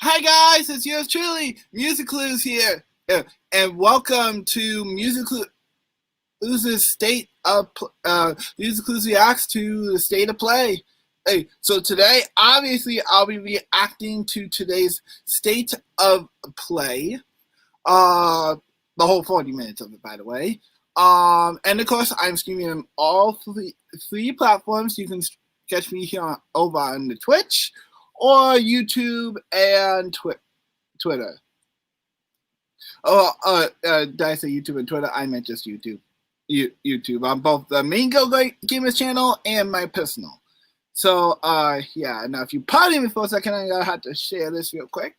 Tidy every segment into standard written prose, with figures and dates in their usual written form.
Hi guys, it's yours truly, MusicClues here, and welcome to MusicClues' state of MusicClues reacts to the state of play. Hey, so today, obviously, I'll be reacting to today's state of play. The whole 40 minutes of it, by the way. And of course, I'm streaming on all three platforms. You can catch me here over on the Twitch or YouTube and Twitter. Did I say YouTube and Twitter? I meant just YouTube. YouTube on both the main Go Gamers channel and my personal. So, yeah. Now, if you pardon me for a second, I'm gonna have to share this real quick.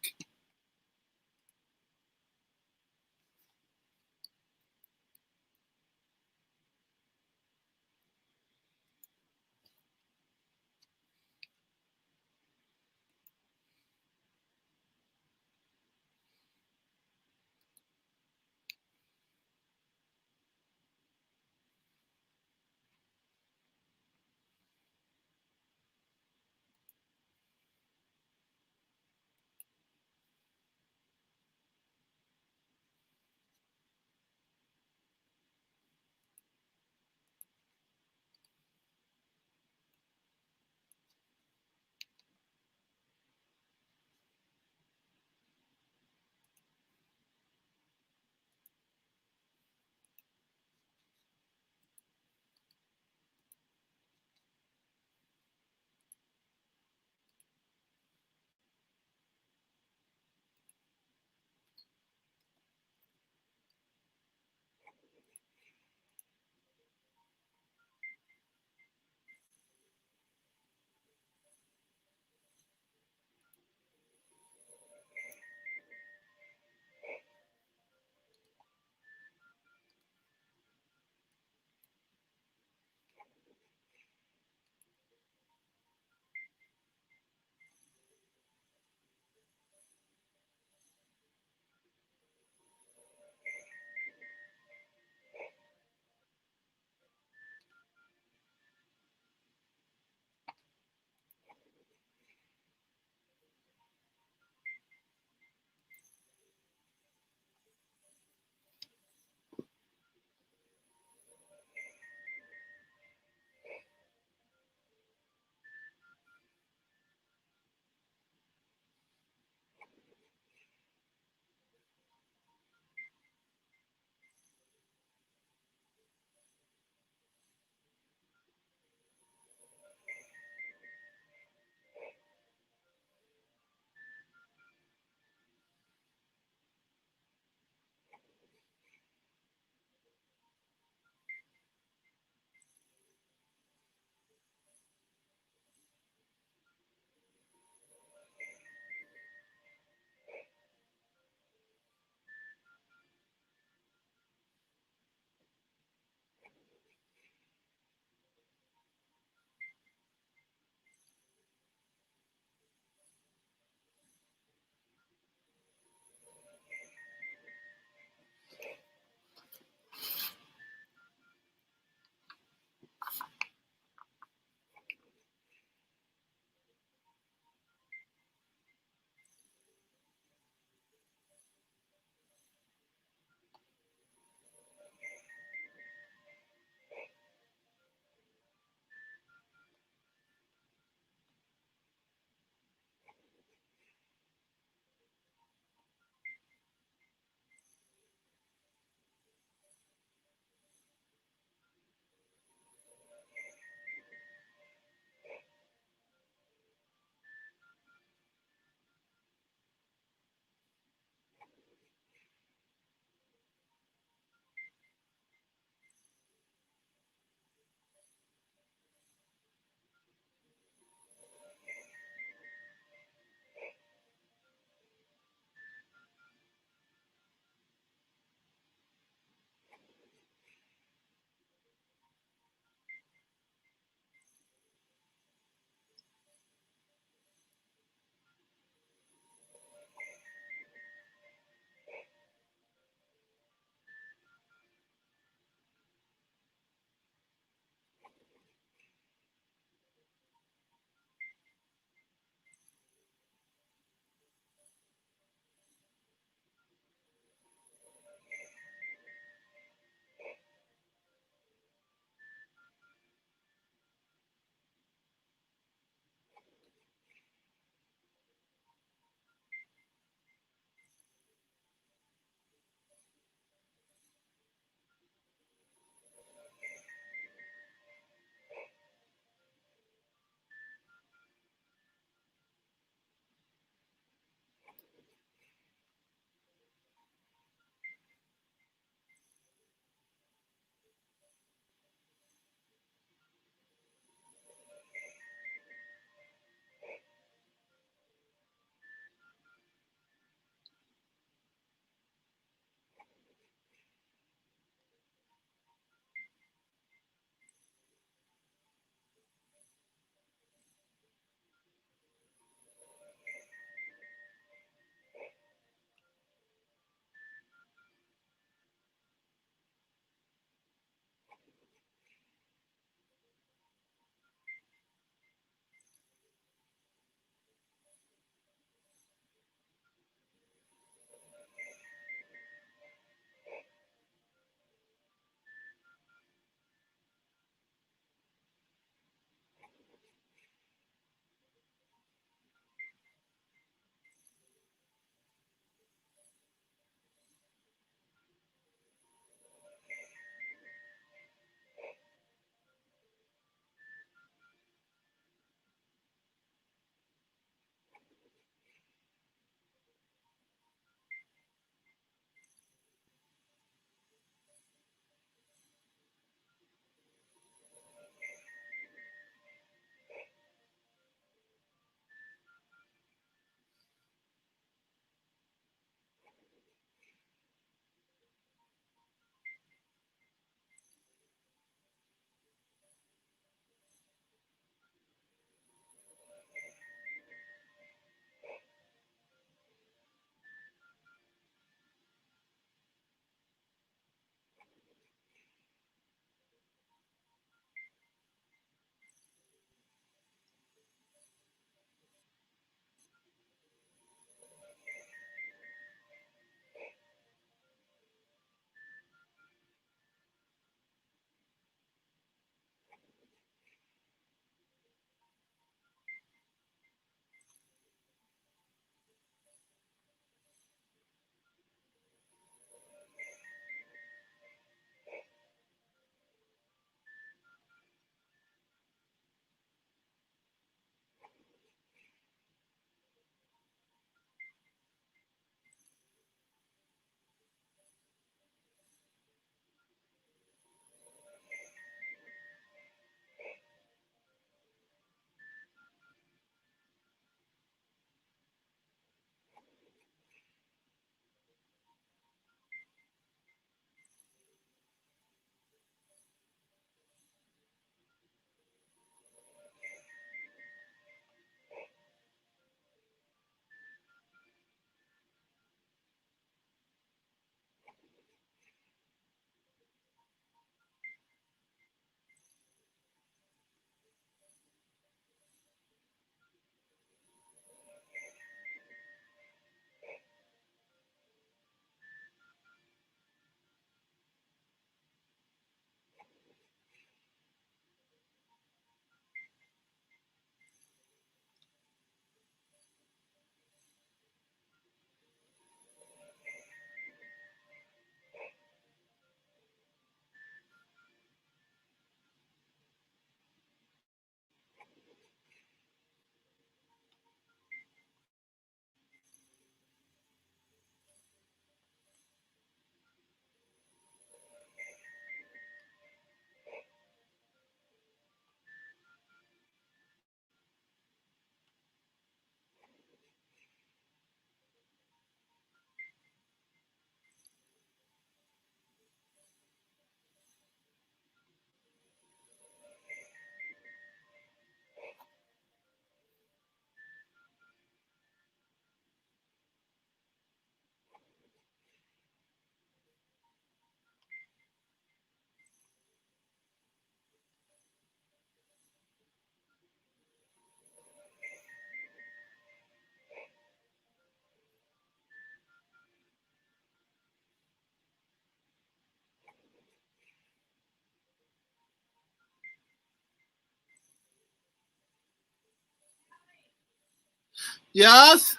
Yes?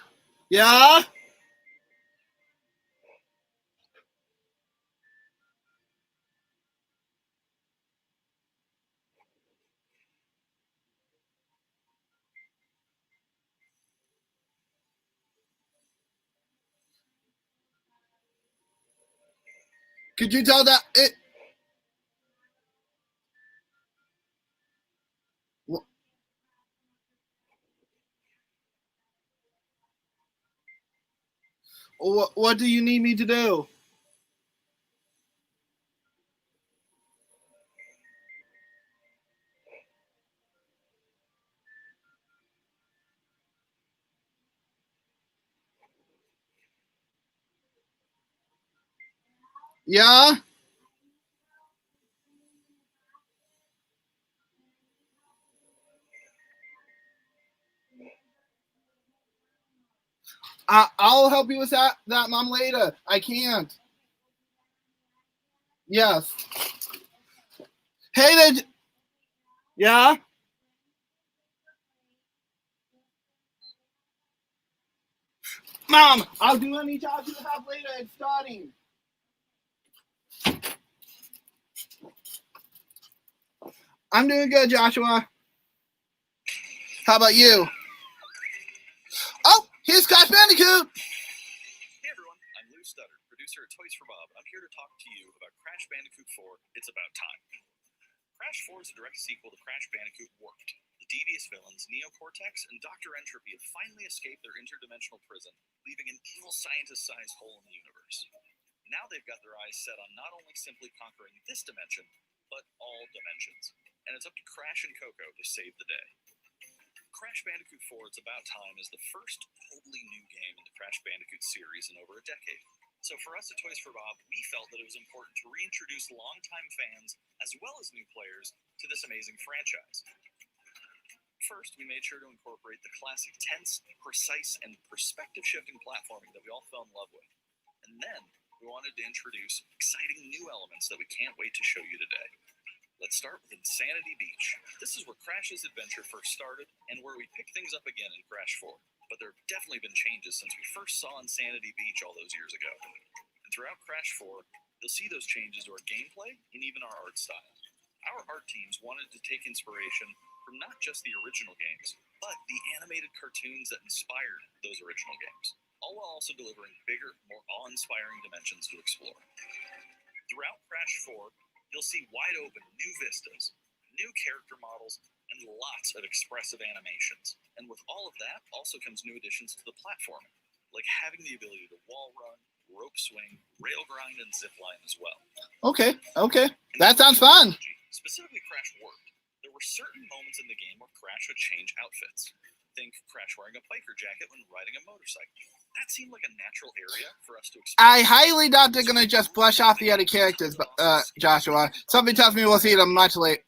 Yeah? Could you tell that it? What do you need me to do? Yeah? I'll help you with that, Mom, later. I can't. Yes. Hey there. Yeah? Mom, I'll do any jobs you have later. It's starting. I'm doing good, Joshua. How about you? Oh, here's Crash Bandicoot. Hey everyone, I'm Lou Stutter, producer at Toys for Bob. I'm here to talk to you about Crash Bandicoot 4, It's About Time. Crash 4 is a direct sequel to Crash Bandicoot Warped. The devious villains, Neo-Cortex and Dr. Entropy, have finally escaped their interdimensional prison, leaving an evil scientist-sized hole in the universe. Now they've got their eyes set on not only simply conquering this dimension, but all dimensions. And it's up to Crash and Coco to save the day. Crash Bandicoot 4 It's About Time is the first totally new game in the Crash Bandicoot series in over a decade. So for us at Toys for Bob, we felt that it was important to reintroduce longtime fans, as well as new players, to this amazing franchise. First, we made sure to incorporate the classic tense, precise, and perspective-shifting platforming that we all fell in love with. And then, we wanted to introduce exciting new elements that we can't wait to show you today. Let's start with Insanity Beach. This is where Crash's adventure first started, and where we pick things up again in Crash 4. But there have definitely been changes since we first saw Insanity Beach all those years ago. And throughout Crash 4, you'll see those changes to our gameplay and even our art style. Our art teams wanted to take inspiration from not just the original games, but the animated cartoons that inspired those original games, all while also delivering bigger, more awe-inspiring dimensions to explore. Throughout Crash 4, you'll see wide open new vistas, new character models, and lots of expressive animations. And with all of that also comes new additions to the platforming, like having the ability to wall run, rope swing, rail grind, and zip line as well. Okay. That sounds fun. Specifically Crash Warped, there were certain moments in the game where Crash would change outfits. Think Crash wearing a biker jacket when riding a motorcycle. That seemed like a natural area for us to explore. I highly doubt they're gonna just brush off the other characters, Joshua. Something tells me we'll see them much later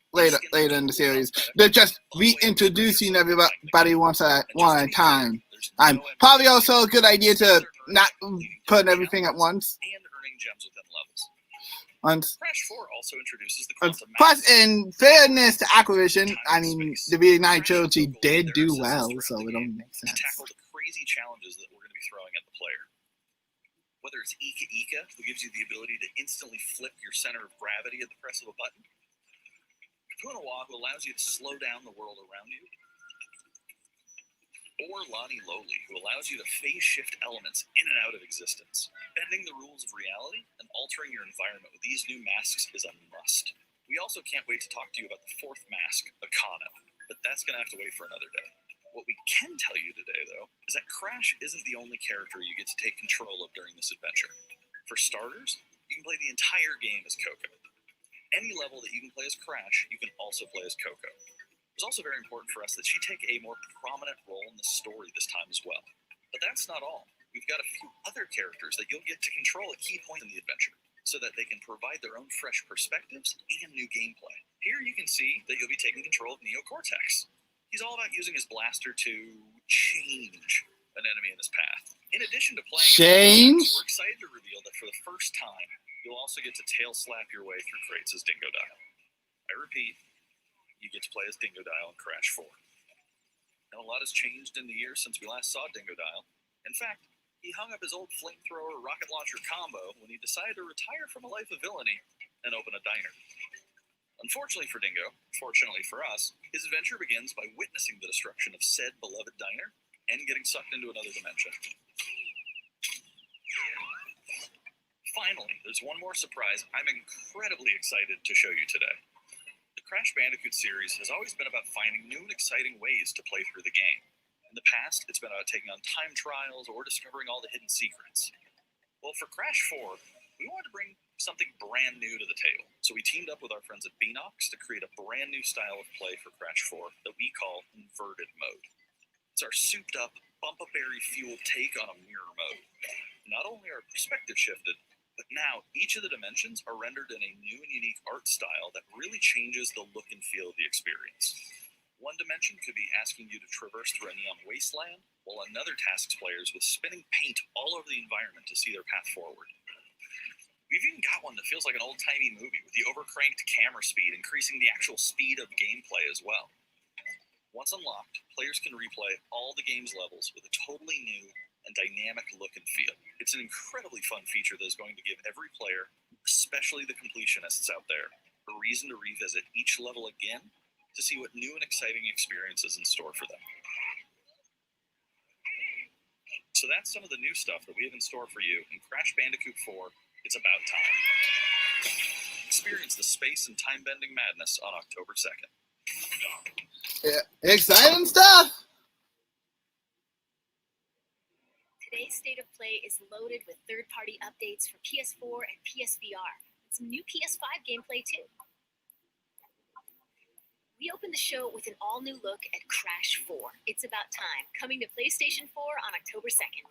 in the series. They're just reintroducing everybody one at a time. Probably also a good idea to not put everything at once. And earning gems within levels. Crash 4 also introduces the concept. Plus, in fairness to Activision, I mean, the Reignited trilogy did do well, so it only makes sense. To tackle the crazy challenges that we're going to be throwing at the player. Whether it's Ika Ika, who gives you the ability to instantly flip your center of gravity at the press of a button, Kunawa, who allows you to slow down the world around you, or Lani Loli, who allows you to phase shift elements in and out of existence. Bending the rules of reality and altering your environment with these new masks is a must. We also can't wait to talk to you about the fourth mask, Akano, but that's going to have to wait for another day. What we can tell you today, though, is that Crash isn't the only character you get to take control of during this adventure. For starters, you can play the entire game as Coco. Any level that you can play as Crash, you can also play as Coco. It was also very important for us that she take a more prominent role in the story this time as well. But that's not all. We've got a few other characters that you'll get to control at key points in the adventure, so that they can provide their own fresh perspectives and new gameplay. Here you can see that you'll be taking control of Neo-Cortex. He's all about using his blaster to change an enemy in his path. In addition to playing Cortex, we're excited to reveal that for the first time, you'll also get to tail slap your way through crates as Dingodile. I repeat, you get to play as Dingodile in Crash 4. And a lot has changed in the years since we last saw Dingodile. In fact, he hung up his old flamethrower rocket launcher combo when he decided to retire from a life of villainy and open a diner. Unfortunately for Dingo, fortunately for us, his adventure begins by witnessing the destruction of said beloved diner and getting sucked into another dimension. Finally, there's one more surprise I'm incredibly excited to show you today. The Crash Bandicoot series has always been about finding new and exciting ways to play through the game. In the past, it's been about taking on time trials or discovering all the hidden secrets. Well, for Crash 4, we wanted to bring something brand new to the table, so we teamed up with our friends at Beanox to create a brand new style of play for Crash 4 that we call Inverted Mode. It's our souped-up, bumpa-berry-fueled take on a mirror mode. Not only are perspective shifted, but now each of the dimensions are rendered in a new and unique art style that really changes the look and feel of the experience. One dimension could be asking you to traverse through a neon wasteland, while another tasks players with spinning paint all over the environment to see their path forward. We've even got one that feels like an old-timey movie, with the overcranked camera speed increasing the actual speed of gameplay as well. Once unlocked, players can replay all the game's levels with a totally new and dynamic look and feel. It's an incredibly fun feature that is going to give every player, especially the completionists out there, a reason to revisit each level again to see what new and exciting experiences in store for them. So that's some of the new stuff that we have in store for you in Crash Bandicoot 4, It's About Time. Experience the space and time-bending madness on October 2nd. Yeah, exciting stuff! Today's State of Play is loaded with third-party updates for PS4 and PSVR, and some new PS5 gameplay too. We opened the show with an all-new look at Crash 4, It's About Time, coming to PlayStation 4 on October 2nd.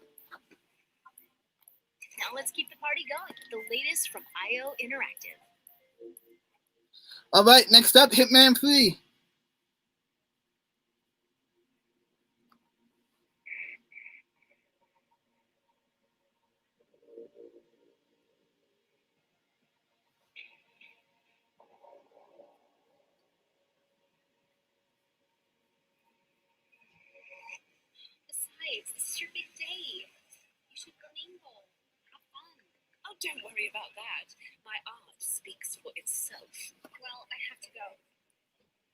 Now let's keep the party going. The latest from IO Interactive. All right, next up, Hitman 3. Besides, this is your big day. You should mingle. Have fun. Oh, don't worry about that. My art speaks for itself. Well, I have to go.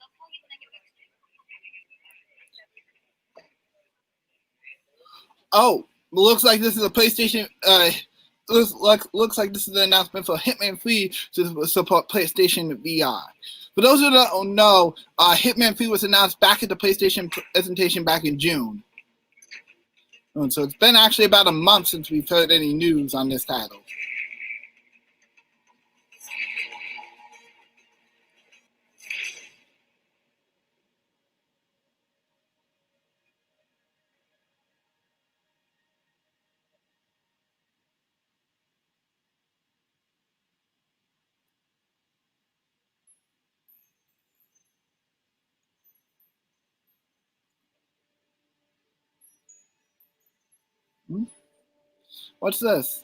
I'll call you when I get back to you. Oh, looks like this is a PlayStation. Looks like this is an announcement for Hitman 3 to support PlayStation VR. For those who don't know, Hitman 3 was announced back at the PlayStation presentation back in June. And so it's been actually about a month since we've heard any news on this title. What's this?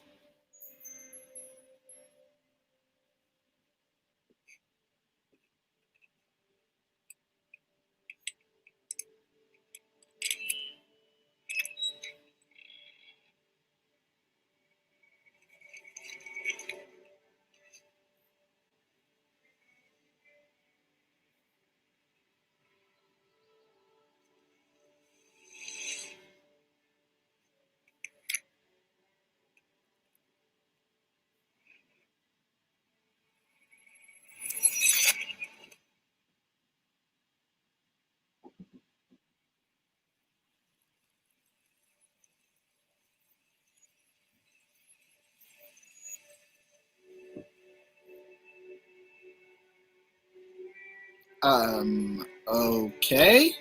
Okay.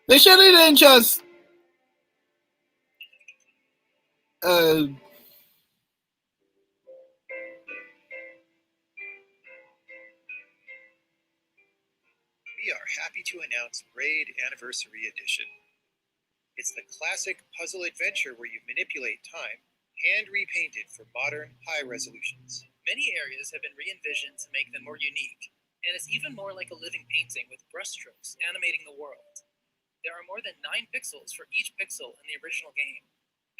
They should have didn't just we are happy to announce Raid Anniversary Edition. It's the classic puzzle adventure where you manipulate time, hand repainted for modern high resolutions. Many areas have been re-envisioned to make them more unique, and it's even more like a living painting with brushstrokes animating the world. There are more than 9 pixels for each pixel in the original game.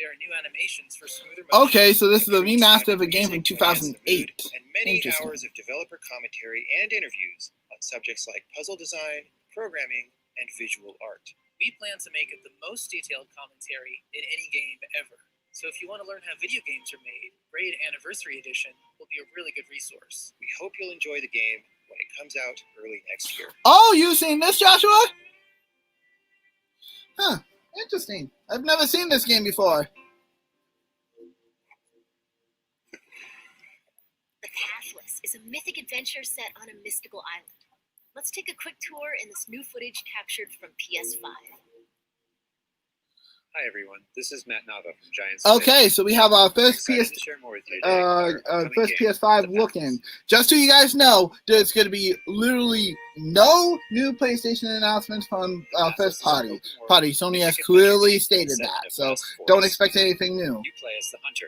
There are new animations for smoother motion. Okay, so this is a remaster of a game from 2008. And many hours of developer commentary and interviews on subjects like puzzle design, programming, and visual art. We plan to make it the most detailed commentary in any game ever. So if you want to learn how video games are made, Raid Anniversary Edition will be a really good resource. We hope you'll enjoy the game when it comes out early next year. Oh, you've seen this, Joshua? Huh, interesting. I've never seen this game before. The Pathless is a mythic adventure set on a mystical island. Let's take a quick tour in this new footage captured from PS5. Hi everyone, this is Matt Nava from Giants. Okay, so we have our first first PS5 look-in. Just so you guys know, there's going to be literally no new PlayStation announcements from first party. Sony has clearly stated that, so don't expect anything new. You play as the Hunter.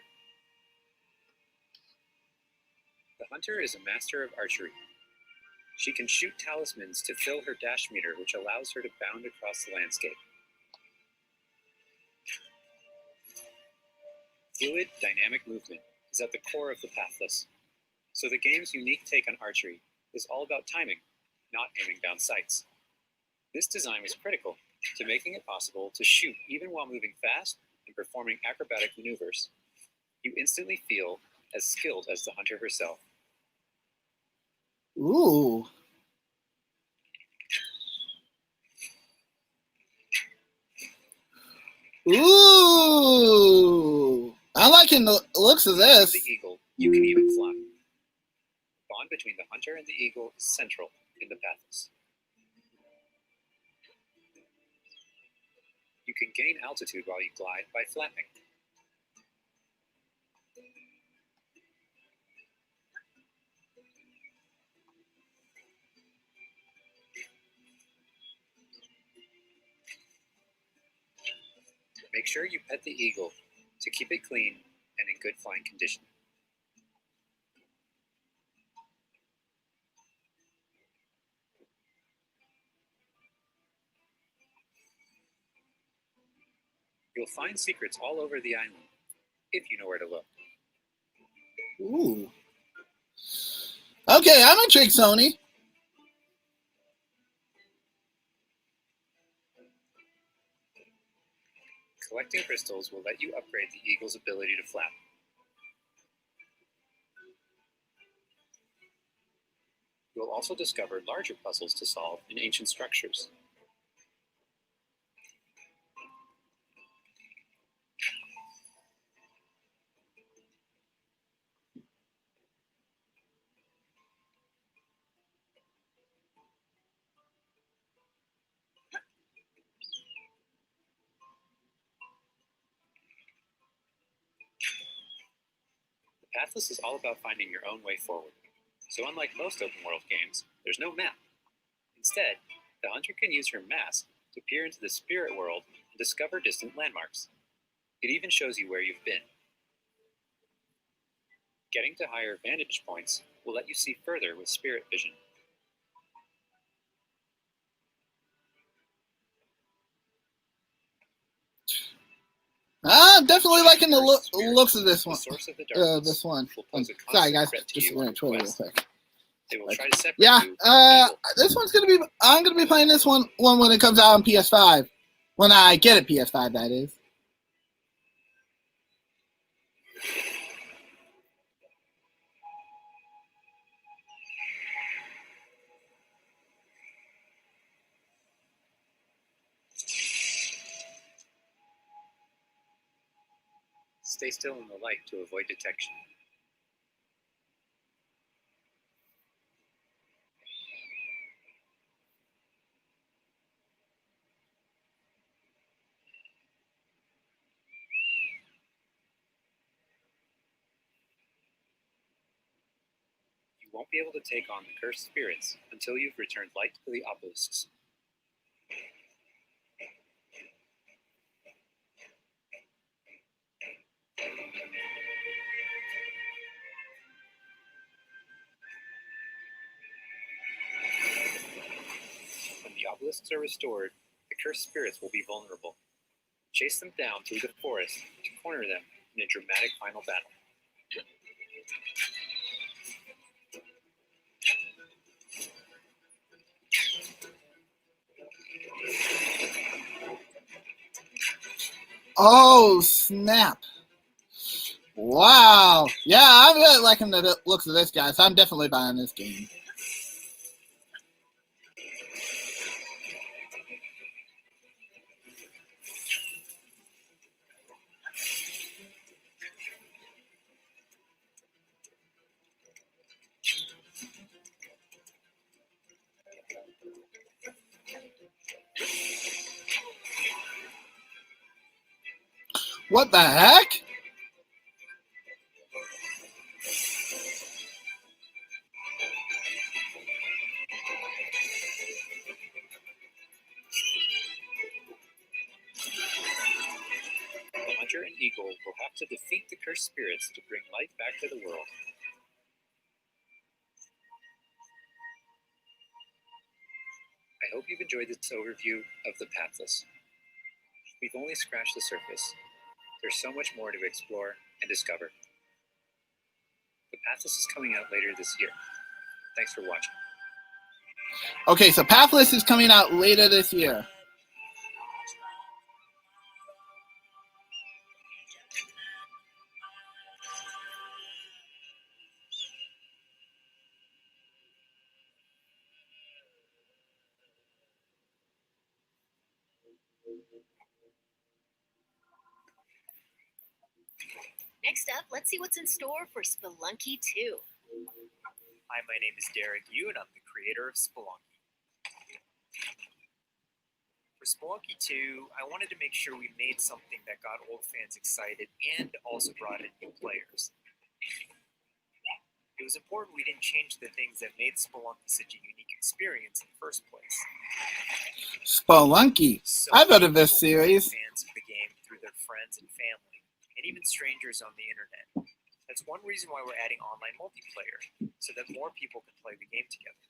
The Hunter is a master of archery. She can shoot talismans to fill her dash meter, which allows her to bound across the landscape. Fluid, dynamic movement is at the core of the Pathless. So the game's unique take on archery is all about timing, not aiming down sights. This design was critical to making it possible to shoot even while moving fast and performing acrobatic maneuvers. You instantly feel as skilled as the hunter herself. Ooh. Ooh. I'm liking the looks of this. The eagle, you can even fly. The bond between the hunter and the eagle is central in the Pathless. You can gain altitude while you glide by flapping. Make sure you pet the eagle to keep it clean and in good flying condition. You'll find secrets all over the island, if you know where to look. Ooh. Okay, I'm intrigued, Sony. Collecting crystals will let you upgrade the eagle's ability to flap. You'll also discover larger puzzles to solve in ancient structures. The Pathless is all about finding your own way forward. So unlike most open world games, there's no map. Instead, the hunter can use her mask to peer into the spirit world and discover distant landmarks. It even shows you where you've been. Getting to higher vantage points will let you see further with spirit vision. I'm definitely liking the looks of this one. The source of the darkness This one. will pose a Sorry, guys. constant threat to Just you went on to real quest. quick. They will try to separate Yeah. you from the evil. This one's gonna be. I'm gonna be playing this one when it comes out on PS5. When I get a PS5, that is. Stay still in the light to avoid detection. You won't be able to take on the cursed spirits until you've returned light to the obelisks. When the obelisks are restored, the cursed spirits will be vulnerable. Chase them down through the forest to corner them in a dramatic final battle. Oh, snap. Wow. Yeah, I'm really liking the looks of this, guys. I'm definitely buying this game. What the heck? The Hunter and Eagle will have to defeat the cursed spirits to bring life back to the world. I hope you've enjoyed this overview of the Pathless. We've only scratched the surface. There's so much more to explore and discover. The Pathless is coming out later this year. Thanks for watching. Okay, so Pathless is coming out later this year. Next up, let's see what's in store for Spelunky 2. Hi, my name is Derek Yu, and I'm the creator of Spelunky. For Spelunky 2, I wanted to make sure we made something that got old fans excited and also brought in new players. It was important we didn't change the things that made Spelunky such a unique experience in the first place. Spelunky. So I've heard of this people series. fans of the game through their friends and family, and even strangers on the internet. That's one reason why we're adding online multiplayer, so that more people can play the game together.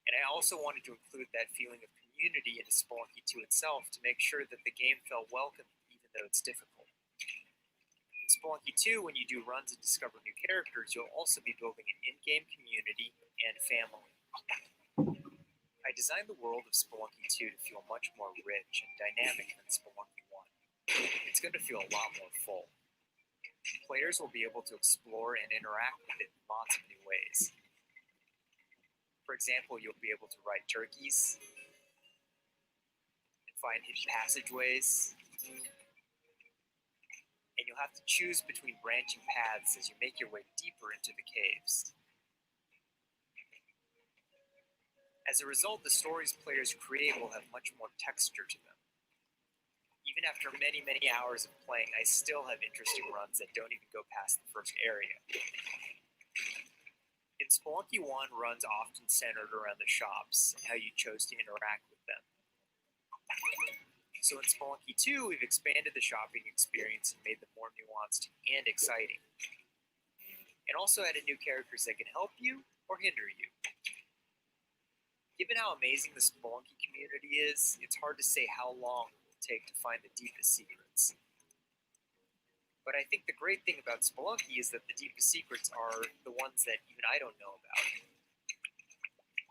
And I also wanted to include that feeling of community into Spelunky 2 itself to make sure that the game felt welcoming, even though it's difficult. In Spelunky 2, when you do runs and discover new characters, you'll also be building an in-game community and family. I designed the world of Spelunky 2 to feel much more rich and dynamic than Spelunky 1. It's going to feel a lot more full. Players will be able to explore and interact with it in lots of new ways. For example, you'll be able to ride turkeys, and find hidden passageways, and you'll have to choose between branching paths as you make your way deeper into the caves. As a result, the stories players create will have much more texture to them. Even after many, many hours of playing, I still have interesting runs that don't even go past the first area. In Spelunky 1, runs often centered around the shops and how you chose to interact with them. So in Spelunky 2, we've expanded the shopping experience and made them more nuanced and exciting. And also added new characters that can help you or hinder you. Given how amazing the Spelunky community is, it's hard to say how long it will take to find the deepest secrets. But I think the great thing about Spelunky is that the deepest secrets are the ones that even I don't know about.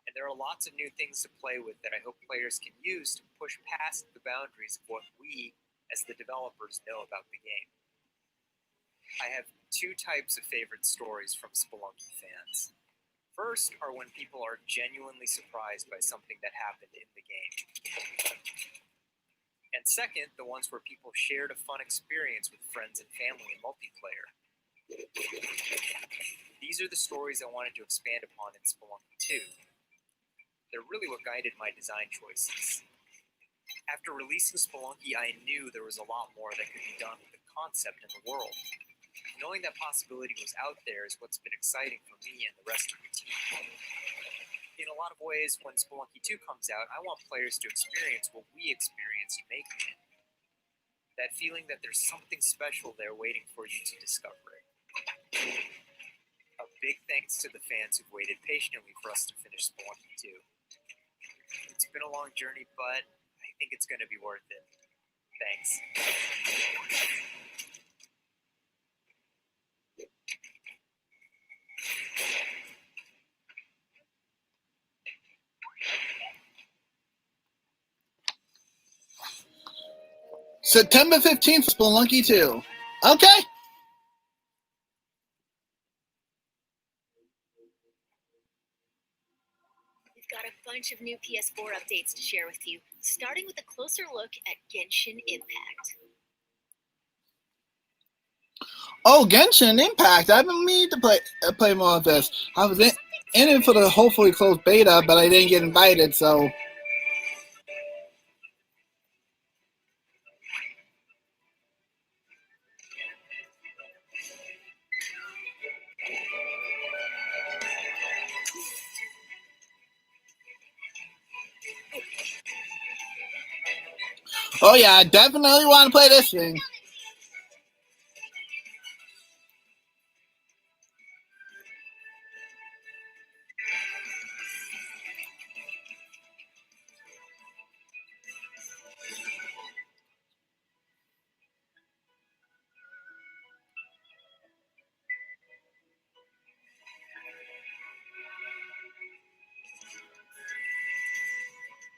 And there are lots of new things to play with that I hope players can use to push past the boundaries of what we, as the developers, know about the game. I have two types of favorite stories from Spelunky fans. First are when people are genuinely surprised by something that happened in the game. And second, the ones where people shared a fun experience with friends and family in multiplayer. These are the stories I wanted to expand upon in Spelunky 2. They're really what guided my design choices. After releasing Spelunky, I knew there was a lot more that could be done with the concept and the world. Knowing that possibility was out there is what's been exciting for me and the rest of the team. In a lot of ways, when Spelunky 2 comes out, I want players to experience what we experienced making it. That feeling that there's something special there waiting for you to discover it. A big thanks to the fans who've waited patiently for us to finish Spelunky 2. It's been a long journey, but I think it's going to be worth it. Thanks. September 15th, Spelunky 2. Okay. We've got a bunch of new PS4 updates to share with you, starting with a closer look at Genshin Impact. Oh, Genshin Impact. I've been meaning to play more of this. I was in it for the hopefully closed beta, but I didn't get invited, so. Oh yeah, I definitely want to play this thing.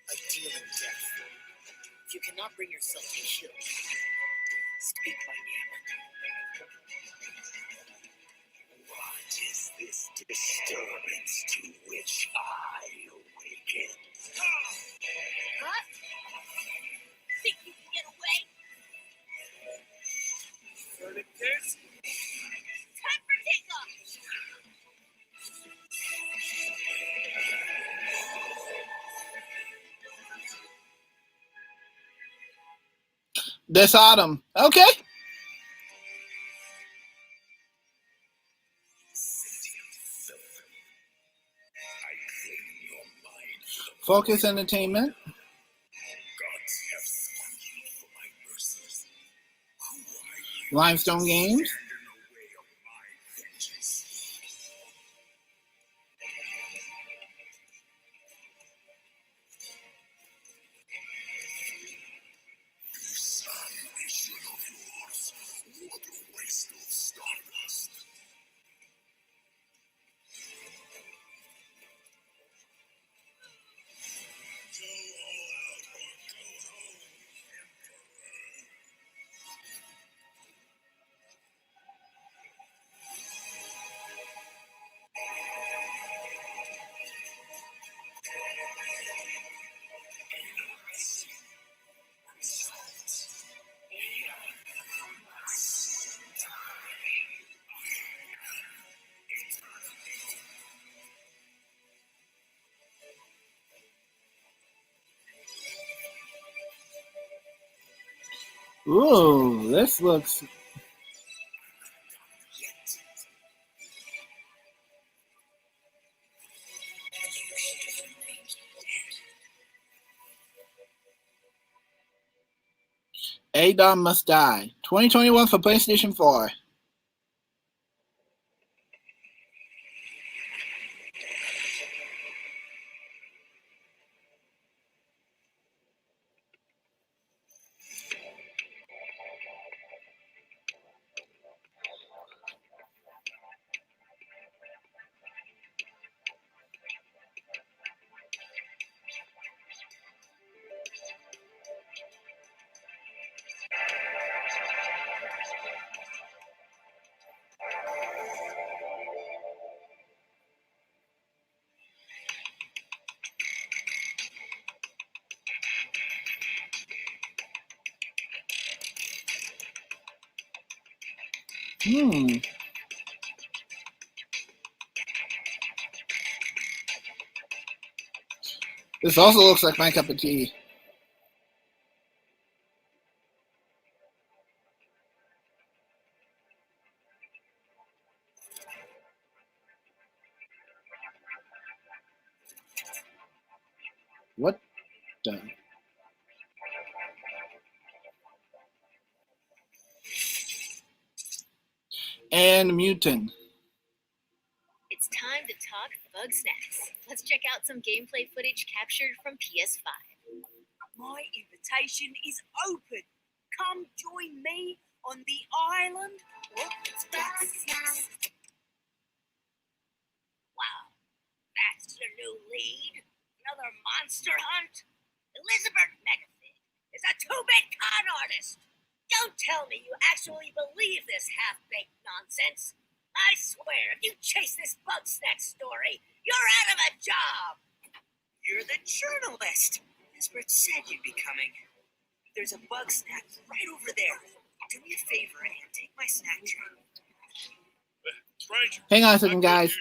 A deal in death. If you cannot bring yourself to kill, speak my name. What is this disturbance to which I awaken? Huh? Think you can get away? Time for takeoff! This autumn. Okay. Focus Entertainment. Limestone Games. Ooh, this looks. Adon Must Die. 2021 for PlayStation 4. This also looks like my cup of tea. What the? And mutant. It's time to talk bug snacks. Let's check out some gameplay footage captured from PS5. My invitation is open. Come join me on the island of Bugsnax. Wow, that's the new lead. Another monster hunt. Elizabeth Megafig is a two-bit con artist. Don't tell me you actually believe this half-baked nonsense. I swear, if you chase this Bugsnax story, you're out of a job. You're the journalist. Elizabeth said you'd be coming. There's a Bugsnax right over there. Do me a favor and take my snack tray. Hang on a second, guys.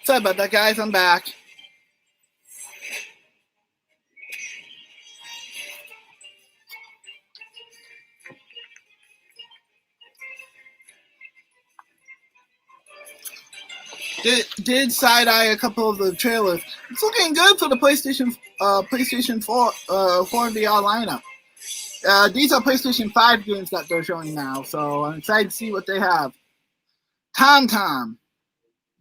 Sorry about that, guys. I'm back. Did side eye a couple of the trailers. It's looking good for the PlayStation 4 VR lineup. These are PlayStation 5 games that they're showing now, so I'm excited to see what they have. Tom.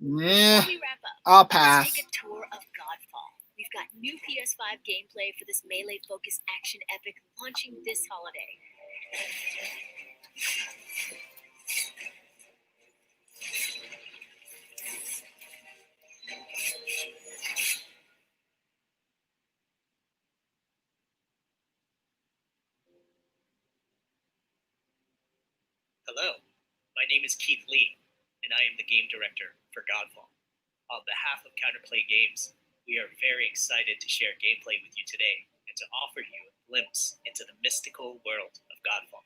Yeah, Before we wrap up, I'll pass. let's take a tour of Godfall. We've got new PS5 gameplay for this melee-focused action epic launching this holiday. Hello, my name is Keith Lee, and I am the game director for Godfall. On behalf of Counterplay Games, we are very excited to share gameplay with you today and to offer you a glimpse into the mystical world of Godfall.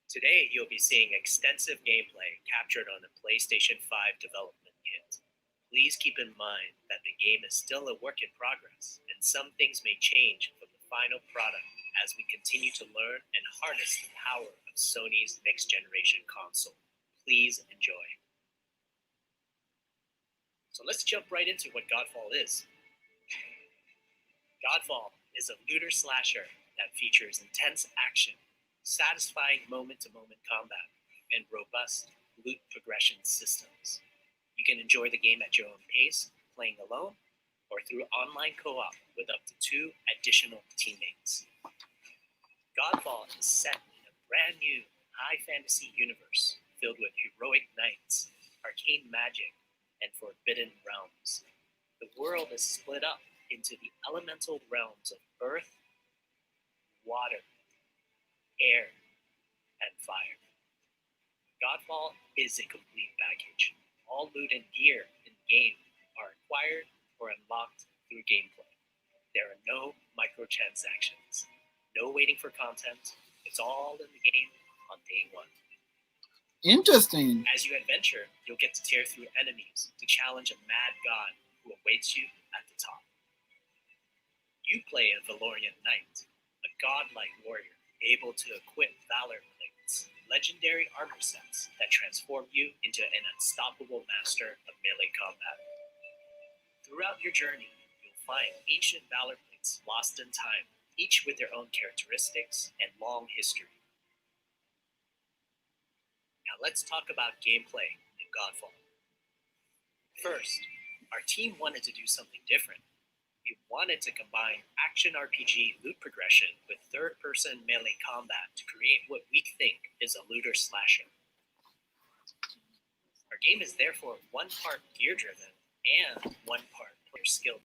Today, you'll be seeing extensive gameplay captured on the PlayStation 5 development kit. Please keep in mind that the game is still a work in progress, and some things may change from the final product as we continue to learn and harness the power of Sony's next-generation console. Please enjoy. So let's jump right into what Godfall is. Godfall is a looter slasher that features intense action, satisfying moment-to-moment combat, and robust loot progression systems. You can enjoy the game at your own pace, playing alone, or through online co-op with up to 2 additional teammates. Godfall is set in a brand new high fantasy universe filled with heroic knights, arcane magic, and forbidden realms. The world is split up into the elemental realms of earth, water, air, and fire. Godfall is a complete package. All loot and gear in the game are acquired or unlocked through gameplay. There are no microtransactions, no waiting for content. It's all in the game on day one. Interesting. As you adventure, you'll get to tear through enemies to challenge a mad god who awaits you at the top. You play a Valorian knight, a godlike warrior able to equip valor plates, legendary armor sets that transform you into an unstoppable master of melee combat. Throughout your journey, you'll find ancient valor plates lost in time, each with their own characteristics and long history. Now let's talk about gameplay in Godfall. First, our team wanted to do something different. We wanted to combine action RPG loot progression with third-person melee combat to create what we think is a looter slasher. Our game is therefore one part gear-driven and one part player skill.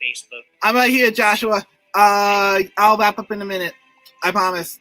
Facebook. I'm right here, Joshua. I'll wrap up in a minute. I promise.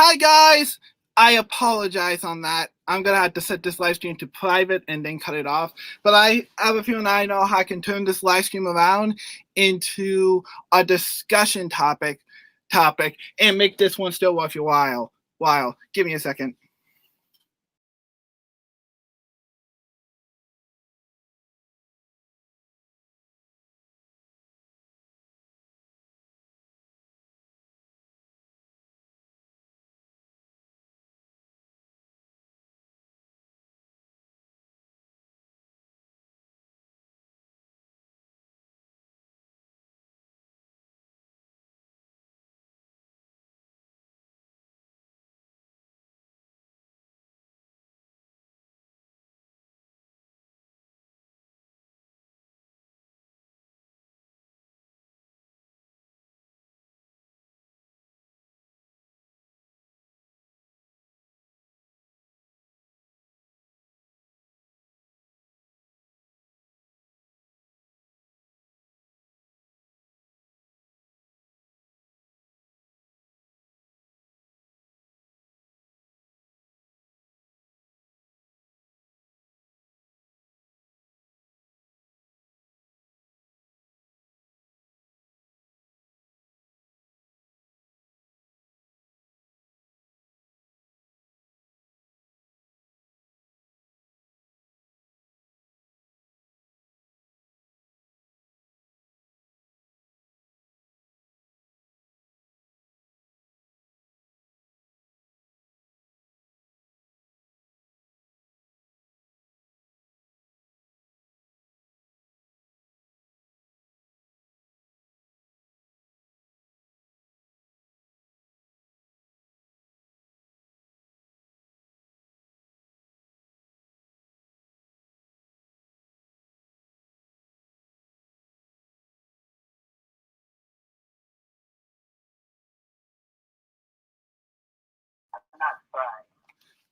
Hi guys! I apologize on that. I'm gonna have to set this live stream to private and then cut it off. But I have a feeling I know how I can turn this live stream around into a discussion topic and make this one still worth your while. Give me a second.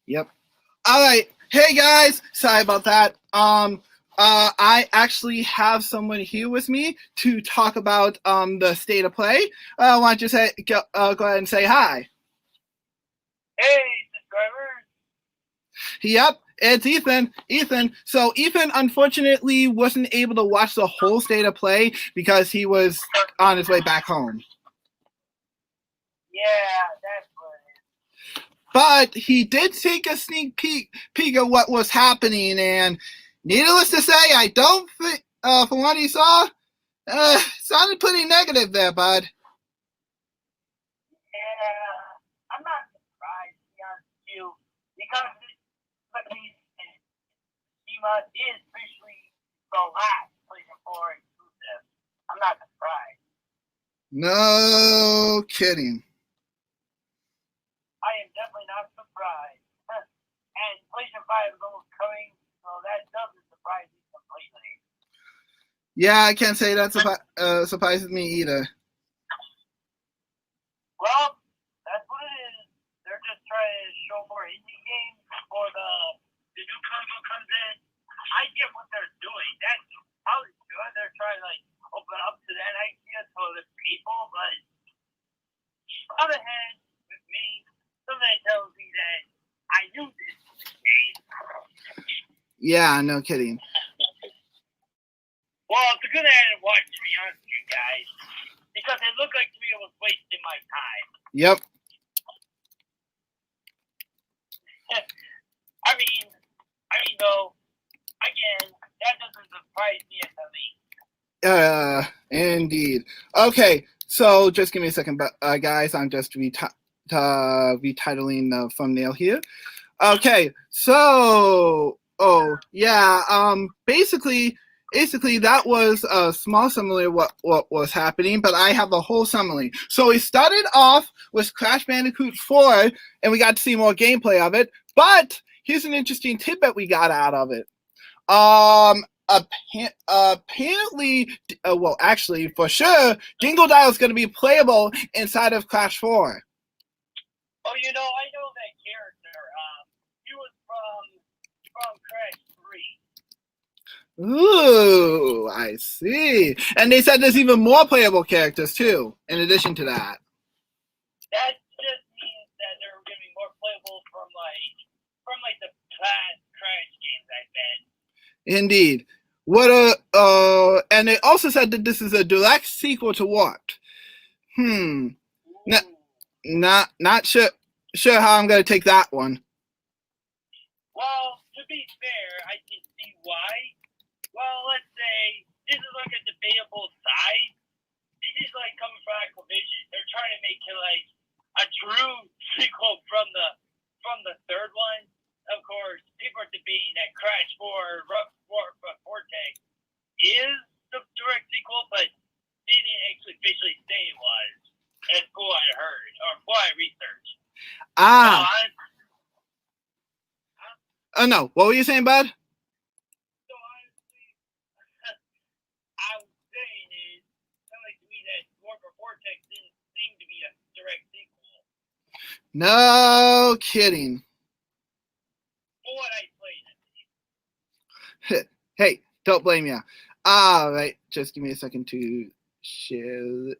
Yep. All right. Hey guys, sorry about that. I actually have someone here with me to talk about the state of play. Why don't you go ahead and say hi? Hey, subscribers. Yep, it's Ethan. So Ethan unfortunately wasn't able to watch the whole state of play because he was on his way back home. Yeah, that's what it is. But he did take a sneak peek of what was happening, and needless to say, I don't think, from what he saw, sounded pretty negative there, bud. Yeah, I'm not surprised, to be honest with you, because Shima is officially the last PlayStation 4 exclusive. I'm not surprised. No kidding. I am definitely not surprised. And PlayStation 5 is almost coming, so that doesn't surprise me completely. Yeah, I can't say that surprises me either. Well, that's what it is. They're just trying to show more indie games before the new console comes in. I get what they're doing. That's probably good. They're trying to open up to that idea to other people, but on the other hand, with me, something tells me that I knew this was the case. Yeah, no kidding. Well, it's a good ad to watch, to be honest with you guys, because it looked like to me it was wasting my time. Yep. I mean, though, again, that doesn't surprise me at the least. Indeed. Okay, so just give me a second, guys. I'm just retitling the thumbnail here. Okay, so basically that was a small summary of what was happening, but I have the whole summary. So we started off with Crash Bandicoot 4, and we got to see more gameplay of it. But here's an interesting tidbit we got out of it. Apparently, well, actually, for sure, Dingle Dial is going to be playable inside of Crash 4. Oh, I know that character. He was from Crash 3. Ooh, I see. And they said there's even more playable characters, too, in addition to that. That just means that they're I bet. Indeed. And they also said that this is a direct sequel to Warped. Not sure how I'm going to take that one. Well, to be fair, I can see why. Well, let's say this is like a debatable side. This is like coming from Activision. They're trying to make it like a true sequel from the third one. Of course, people are debating that Crash 4 Vortex is the direct sequel, but they didn't actually officially say it was. As what I heard or what I researched. Oh no, what were you saying, bud? So honestly, I was saying is kind of like to me that Vortex didn't seem to be a direct sequel. No kidding. For what I played. Hey, don't blame me. All right, just give me a second to share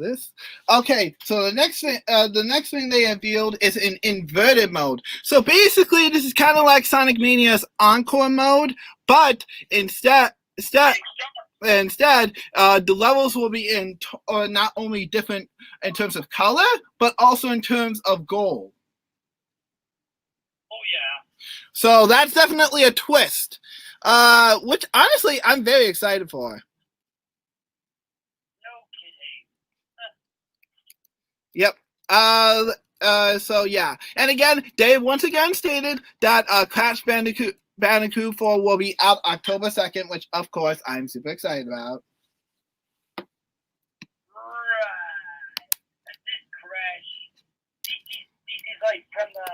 this. Okay, so the next thing they revealed is an inverted mode. So basically, this is kind of like Sonic Mania's Encore mode, but instead, the levels will be in not only different in terms of color, but also in terms of goal. Oh yeah. So that's definitely a twist, which honestly I'm very excited for. Yep. So yeah, and again, they once again stated that Crash Bandicoot 4 will be out October 2nd, which of course I'm super excited about. Right. This Crash, this is like from the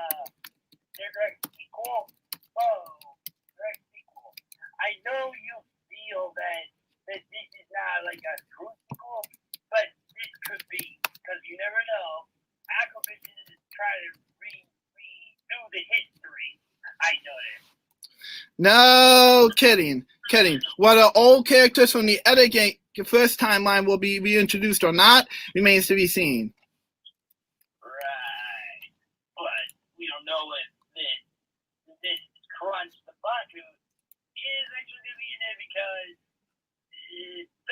direct sequel. Oh, direct sequel. I know you feel that this is not like a true sequel, but this could be. Because you never know. Activision is trying to redo the history. I know this. No kidding. Whether old characters from the other game, first timeline will be reintroduced or not remains to be seen. Right. But we don't know if this Crunch the Bandicoot is actually going to be in there because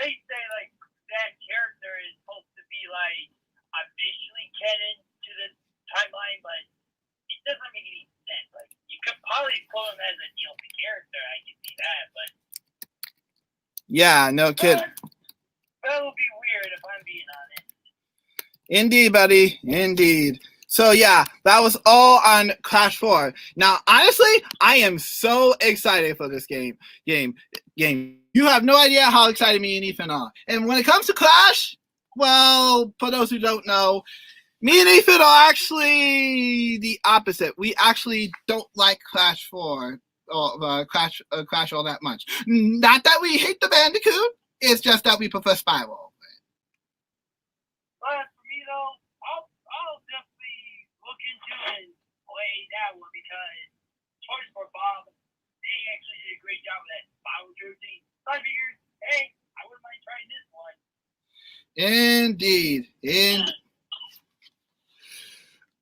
they say like that character is supposed to be like officially canon to the timeline, but it doesn't make any sense. Like you could probably pull him as a DLC character. I can see that, but yeah, no kidding. That would be weird if I'm being honest. Indeed, buddy. Indeed. So yeah, that was all on Crash 4. Now, honestly, I am so excited for this game. You have no idea how excited me and Ethan are. And when it comes to Crash, well, for those who don't know, me and Ethan are actually the opposite. We actually don't like Crash 4 or Crash all that much. Not that we hate the Bandicoot, it's just that we prefer Spiral. But for me though, I'll definitely look into and play that one because Toys for Bob, they actually did a great job with that Spiral jersey. So I figured, hey, I wouldn't mind trying this one. Indeed.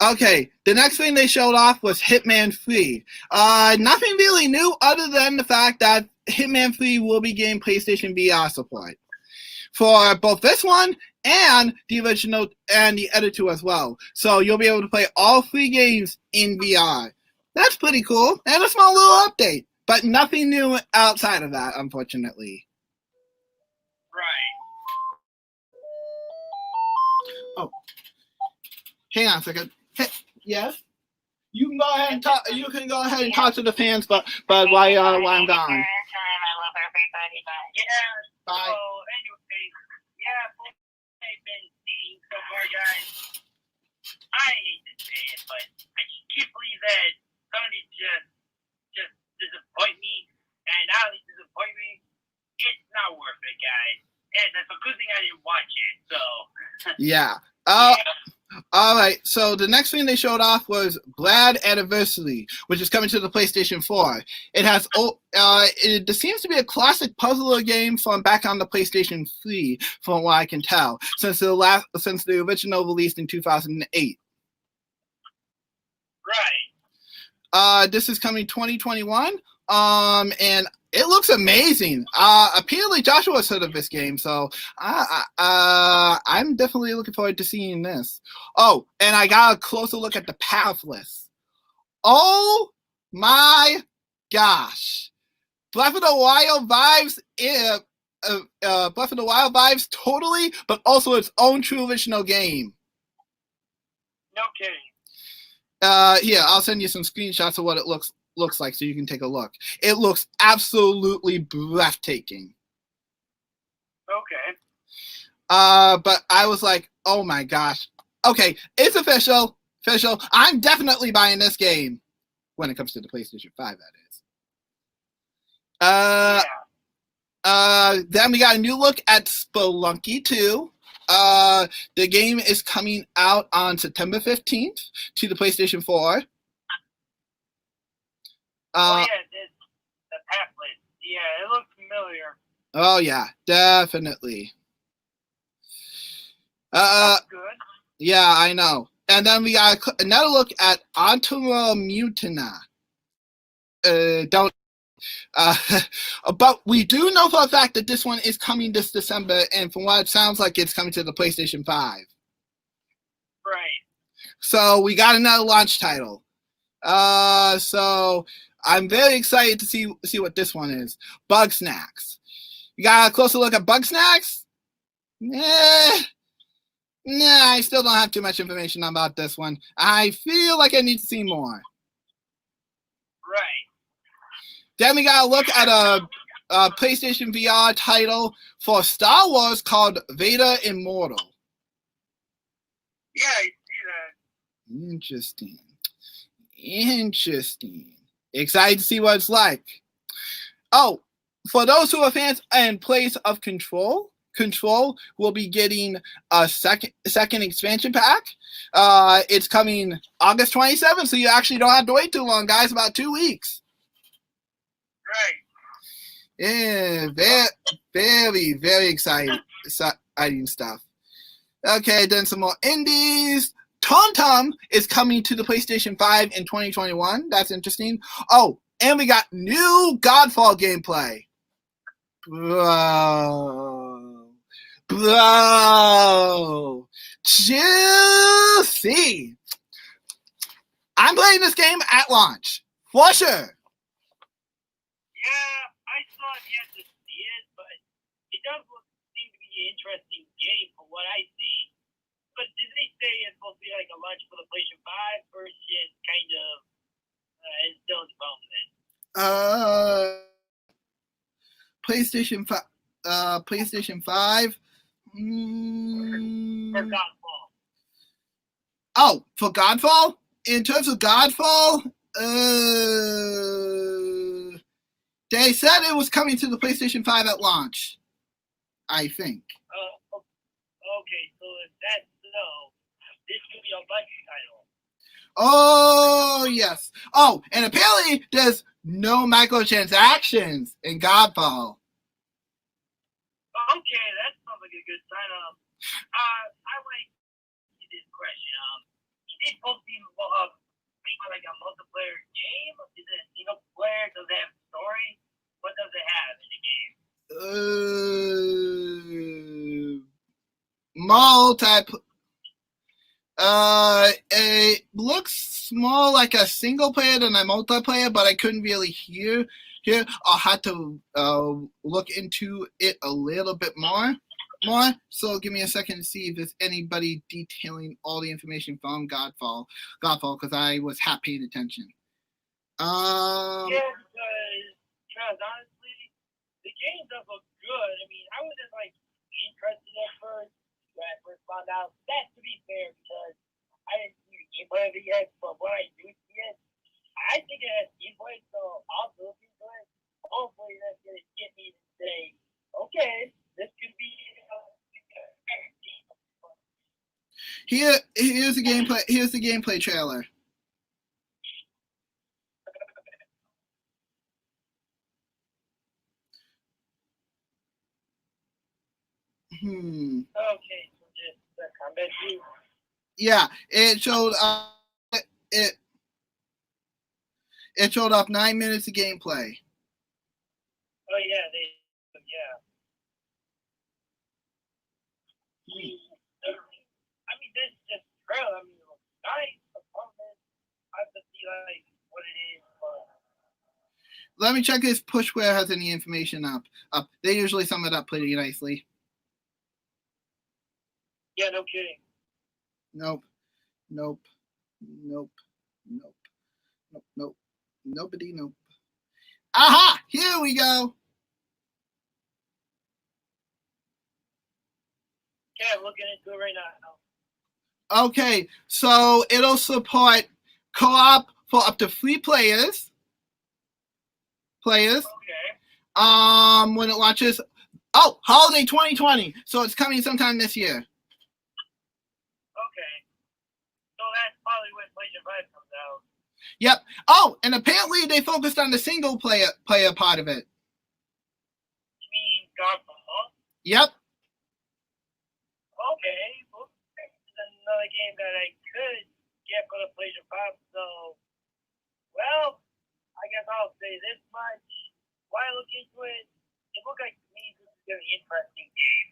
Okay, the next thing they showed off was Hitman 3. Nothing really new other than the fact that Hitman 3 will be getting PlayStation VR support for both this one and the original and the other two as well. So you'll be able to play all 3 games in VR. That's pretty cool, and a small little update, but nothing new outside of that, unfortunately. Right. Oh, hang on a second. Hey, yes, you can go ahead and talk. You can go ahead and talk to the fans, but while I'm gone. Yeah. Bye. So anyway, yeah, I've been seeing so far, guys. I hate to say it, but I just can't believe that Sony just disappoint me, and not only disappoint me, it's not worth it, guys. And that's a good thing I didn't watch it. So. Yeah. Yeah. All right, so the next thing they showed off was Glad Anniversary, which is coming to the PlayStation 4. It has it seems to be a classic puzzler game from back on the PlayStation 3, from what I can tell, since the original released in 2008. Right. This is coming 2021 And it looks amazing. Apparently Joshua's heard of this game, so I'm definitely looking forward to seeing this. Oh, and I got a closer look at the path list. Oh my gosh. Breath of the Wild vibes, Breath of the Wild vibes totally, but also its own true original game. No kidding. Here, I'll send you some screenshots of what it looks like so you can take a look. It looks absolutely breathtaking. Okay. But I was like, oh my gosh. Okay, it's official. I'm definitely buying this game when it comes to the PlayStation 5, that is. Then we got a new look at Spelunky 2. The game is coming out on September 15th to the PlayStation 4. The pathway. Yeah, it looks familiar. Oh yeah, definitely. That's good. Yeah, I know. And then we got another look at Antima Mutina. But we do know for a fact that this one is coming this December, and from what it sounds like, it's coming to the PlayStation 5. Right. So we got another launch title. So I'm very excited to see what this one is. Bug Snacks. You got a closer look at Bug Snacks? Nah, I still don't have too much information about this one. I feel like I need to see more. Right. Then we got to look at a PlayStation VR title for Star Wars called VADER Immortal. Yeah, I see that. Interesting. Excited to see what it's like. Oh, for those who are fans and players of Control will be getting a second expansion pack. It's coming August 27th, so you actually don't have to wait too long, guys. About 2 weeks. Right. Yeah, very, very exciting stuff. Okay, then some more indies. Tom is coming to the PlayStation 5 in 2021. That's interesting. Oh, and we got new Godfall gameplay. Bro. Juicy. I'm playing this game at launch. For sure. Yeah, I saw it yet to see it, but it does seem to be an interesting game from what I see. But did they say it's supposed to be like a launch for the PlayStation 5 or is it kind of it's still in development? PlayStation 5. PlayStation 5. For Godfall. Oh, for Godfall? In terms of Godfall, they said it was coming to the PlayStation 5 at launch, I think. Okay, so if that's so, this could be a budget title. Oh, yes. Oh, and apparently there's no microtransactions in Godfall. Okay, that sounds like a good sign. I like this question. Is it supposed to be like a multiplayer game? Is it a single player? Does it have a story? What does it have in the game? It looks more like a single player than a multiplayer, but I couldn't really hear. Here, I'll have to look into it a little bit more. So give me a second to see if there's anybody detailing all the information from Godfall, because I was half paying attention. Yeah, because honestly, the game does look good. I mean, I was just like interested at first when I first found out. That, to be fair, because I didn't see the gameplay of it yet, but when I do see it, I think it has gameplay, so I'll look into it. Hopefully that's going to get me to say, okay, this could be Here's the gameplay. Here's the gameplay trailer. Okay, so just the combat view. Yeah, it showed It showed up 9 minutes of gameplay. Oh yeah, yeah. I mean, this is just trailer. I mean, it looks nice. I have to see like what it is. But Let me check if Pushware has any information up. They usually sum it up pretty nicely. yeah, no kidding. Nope. Nope. Nope. Nope. Nope. Nope. Nobody. Nope. Aha! Here we go. Yeah, I'm looking into it right now. Okay, so it'll support co-op for up to 3 players. Okay. When it launches. Oh, holiday 2020. So it's coming sometime this year. Okay. So that's probably when PlayStation 5 comes out. Yep. Oh, and apparently they focused on the single player part of it. You mean Godfall? Yep. Okay. Well, this is another game that I could get for the PlayStation 5. So, well, I guess I'll say this much. While I look into it, it looked like to me this is going to be an interesting game.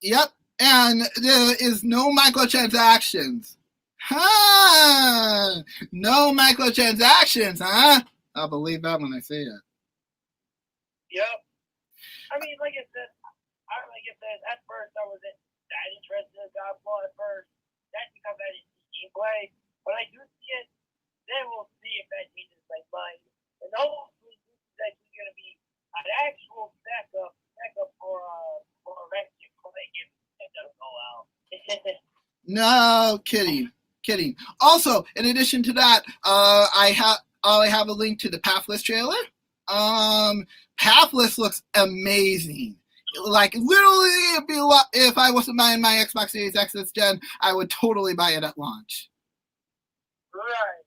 Yep. And there is no microtransactions. Huh? No microtransactions, huh? I'll believe that when I see it. Yep. I mean, like I said, at first I wasn't that interested in Godfall at first. That's because I didn't see gameplay. But I do see it. Then we'll see if that changes my mind. And hopefully this is actually going to be an actual backup for a rescue play if it doesn't go out. No kidding. Also, in addition to that, I have a link to the Pathless trailer. Pathless looks amazing. Like literally, if I wasn't buying my Xbox Series X this gen, I would totally buy it at launch. Right,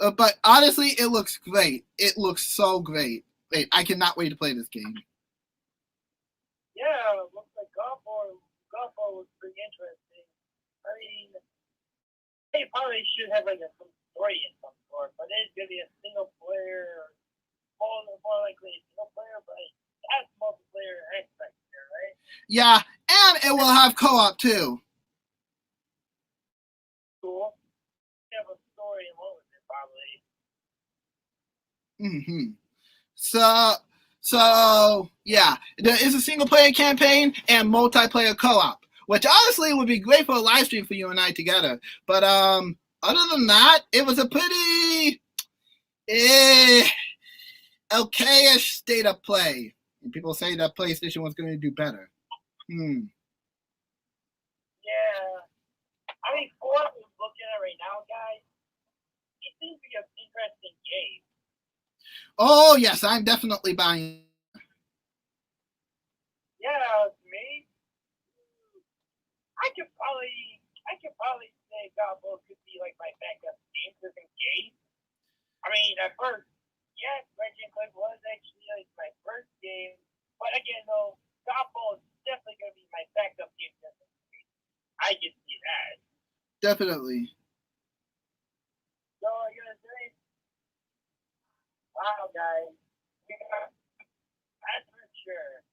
exactly. But honestly, it looks great. It looks so great. Wait, I cannot wait to play this game. Yeah, it looks like Godfall was pretty interesting. I mean, they probably should have like some story in some sort, but it's gonna be a single player, more likely a single player, but it has multiplayer aspects there, right? Yeah, and it will have co-op too. Cool. Have a story along with it, probably. So yeah, there is a single player campaign and multiplayer co-op, which honestly would be great for a live stream for you and I together. But other than that, it was a pretty okayish state of play. And people say that PlayStation was going to do better. Yeah. I mean, for what we're looking at right now, guys, it seems to be an interesting game. Oh yes, I'm definitely buying. Yeah, me. I could probably say Godfall could be like my backup game just in case. I mean, at first, yes, Resident Evil was actually like my first game, but again, though, Godfall is definitely gonna be my backup game just in case. I can see that. Definitely. So you're gonna say, wow, guys, that's for sure.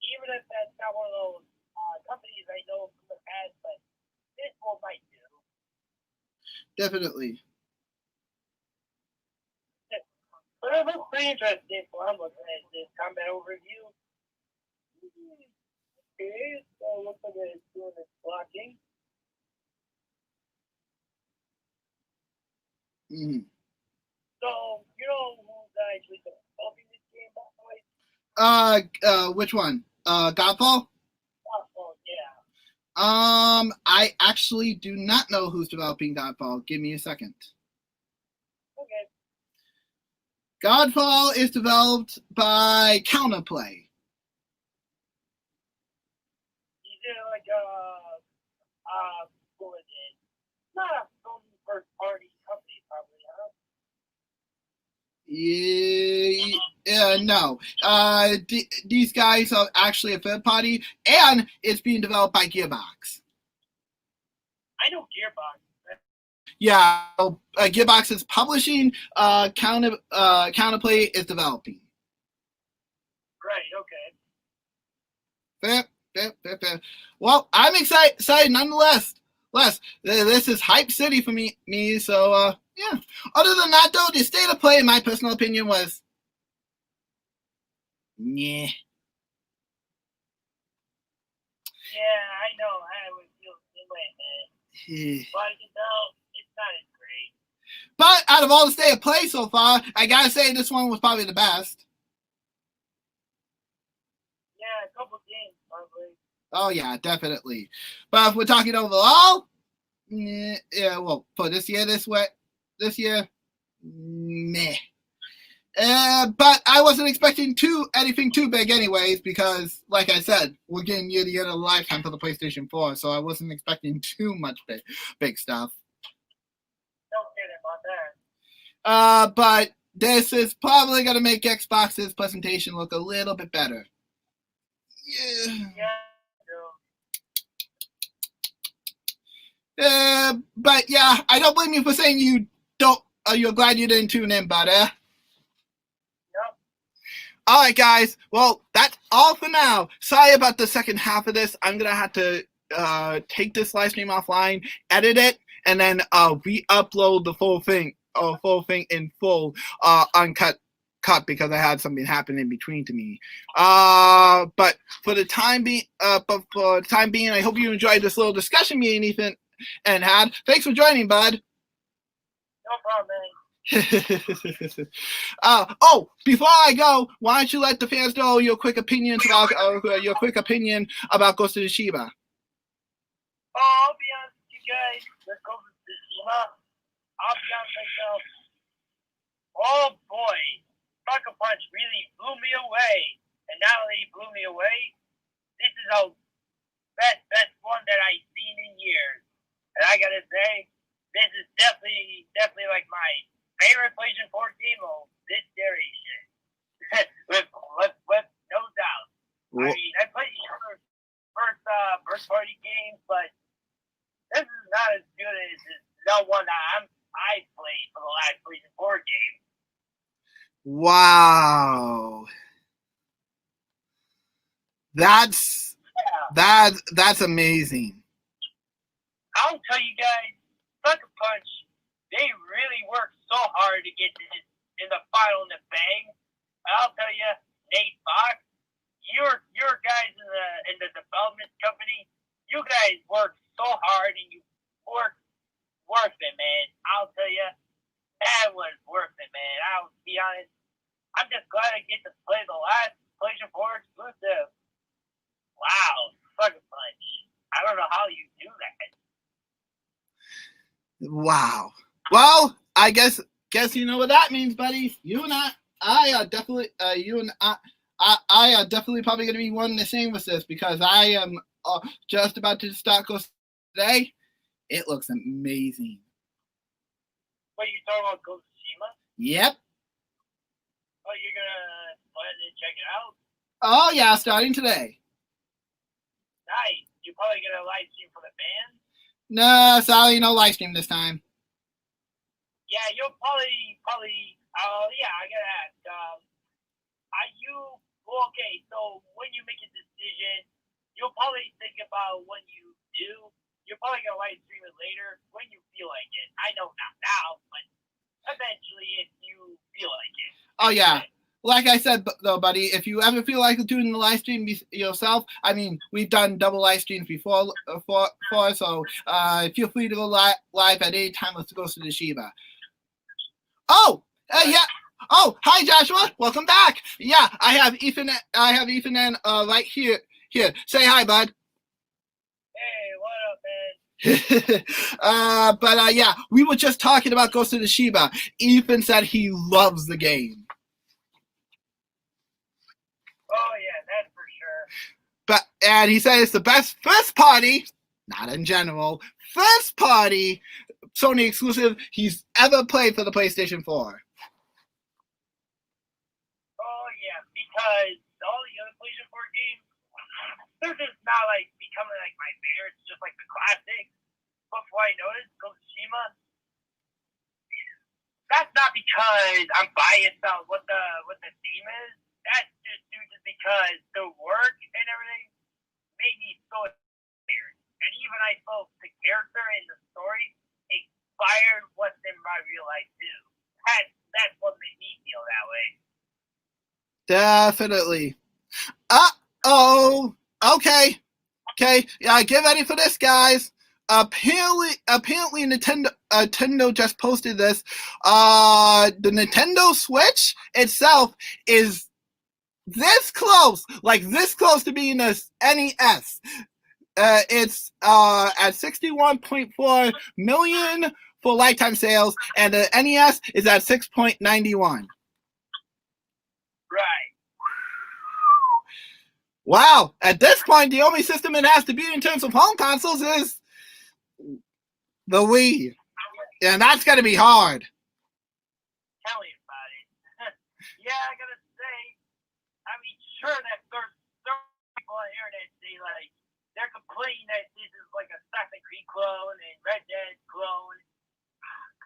Even if that's not one of those companies I know from the past, but this one might do. Definitely. But it looks pretty interesting. So I'm looking at this combat overview. Okay, so it looks like it's doing its blocking. So, you know who's actually developing this game, by the way? Which one? Godfall? Godfall, yeah. I actually do not know who's developing Godfall. Give me a second. Okay. Godfall is developed by Counterplay. Is it like what is it? Not a Sony first party company, probably, huh? No. These guys are actually a third party, and it's being developed by Gearbox. I know Gearbox. Yeah, Gearbox is publishing, Counterplay is developing. Right, okay. Fair. Well, I'm excited nonetheless. This is hype city for me. So yeah. Other than that, though, the state of play, in my personal opinion, was yeah. Yeah, I know. I would feel the same way, man. But you know, it's not as great. But out of all the state of play so far, I gotta say this one was probably the best. Yeah, a couple games probably. Oh yeah, definitely. But if we're talking overall, yeah, well, for this year, meh. But I wasn't expecting anything too big anyways, because like I said, we're getting near the end of the lifetime for the PlayStation 4, so I wasn't expecting too much big stuff. Don't get him on that. But this is probably going to make Xbox's presentation look a little bit better. Yeah. But yeah, I don't blame you for saying you're glad you didn't tune in, bud. Yep. All right, guys. Well, that's all for now. Sorry about the second half of this. I'm gonna have to take this live stream offline, edit it, and then re-upload the full thing in full, uncut because I had something happen in between to me. But for the time being, I hope you enjoyed this little discussion me and Ethan and had. Thanks for joining, bud. No problem, man. Before I go, why don't you let the fans know your quick opinion about Ghost of Tsushima? I'll be honest with you guys. Let's go to Tsushima. I'll be honest myself. Oh boy, Sucker Punch really blew me away, and not only blew me away, this is the best one that I've seen in years. And I gotta say, this is definitely like my favorite PlayStation 4 game of this generation. with no doubt. I mean, I played first party games, but this is not as good as the one that I played for the last PlayStation 4 game. Wow. That's amazing. I'll tell you guys, Sucker Punch, they really worked so hard to get this in the final in the bang. I'll tell you, Nate Fox, your guys in the development company, you guys worked so hard and you worked worth it, man. I'll tell you, that was worth it, man. I'll be honest. I'm just glad I get to play the last PlayStation 4 exclusive. Wow, Sucker Punch. I don't know how you do that. Wow. Well, I guess you know what that means, buddy. You and I are definitely I are definitely probably going to be one and the same with this because I am just about to start Ghost today. It looks amazing. What, you talking about Ghost of Tsushima? Yep. Oh, you're gonna plan to check it out? Oh yeah, starting today. Nice. You probably gonna live stream for the fans? No, sorry, no live stream this time. Yeah, you'll probably. Yeah, I gotta ask. Are you okay? So when you make a decision, you'll probably think about when you do. You're probably gonna live stream it later when you feel like it. I know not now, but eventually, if you feel like it. Oh yeah. Like I said, though, buddy, if you ever feel like doing the live stream yourself, I mean, we've done double live streams before, so feel free to go live at any time. Let's go to the Shiba. Oh, yeah. Oh, hi, Joshua. Welcome back. Yeah, I have Ethan right here. Say hi, bud. Hey, what up, man? Yeah, we were just talking about Ghost of Tsushima. Ethan said he loves the game. Oh yeah, that's for sure. And he said it's the best first party, not in general, first party Sony exclusive he's ever played for the PlayStation 4. Oh yeah, because all the other PlayStation 4 games, they're just not like becoming like my favorites, just like the classics. But because I'm biased on what the theme is. That's just due to because the work and everything made me so inspired. And even I felt the character and the story inspired what's in my real life too. That's what made me feel that way. Definitely. Uh-oh. Okay. Yeah, get ready for this, guys. Apparently Nintendo just posted this. The Nintendo Switch itself is this close to being a NES. It's at 61.4 million for lifetime sales, and the NES is at 6.91. Right. Wow, at this point, the only system it has to beat in terms of home consoles is the Wii. And that's going to be hard. Tell me about it. Yeah, I gotta say, I mean, sure, that there's people on the internet, they're complaining that this is like a Assassin's Creed clone and Red Dead clone.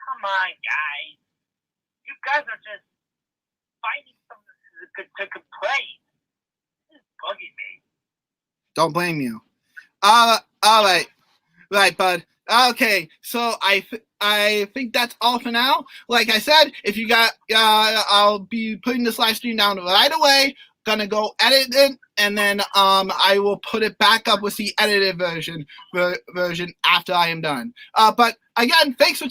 Come on, guys. You guys are just finding something to complain. Bugging me. Don't blame you. All right, bud. Okay, so I think that's all for now. Like I said, if you got, I'll be putting this live stream down right away. Gonna go edit it, and then I will put it back up with the edited version after I am done. But again, thanks for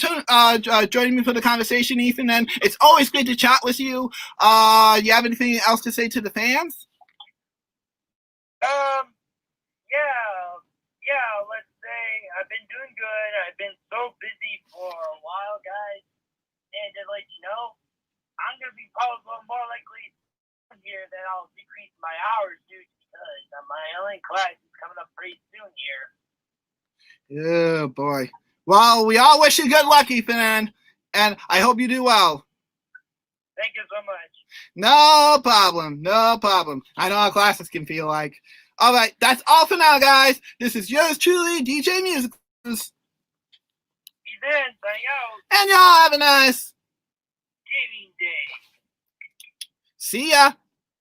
joining me for the conversation, Ethan. And it's always good to chat with you. You have anything else to say to the fans? Yeah, let's say I've been doing good. I've been so busy for a while, guys. And to let you know, I'm going to be probably more likely here that I'll decrease my hours due because my online class is coming up pretty soon here. Oh, boy. Well, we all wish you good luck, Ethan, and I hope you do well. Thank you so much. No problem. I know how classes can feel like. All right, that's all for now, guys. This is yours truly, DJ MusicClues. He's in, signing out. And y'all have a nice gaming day. See ya.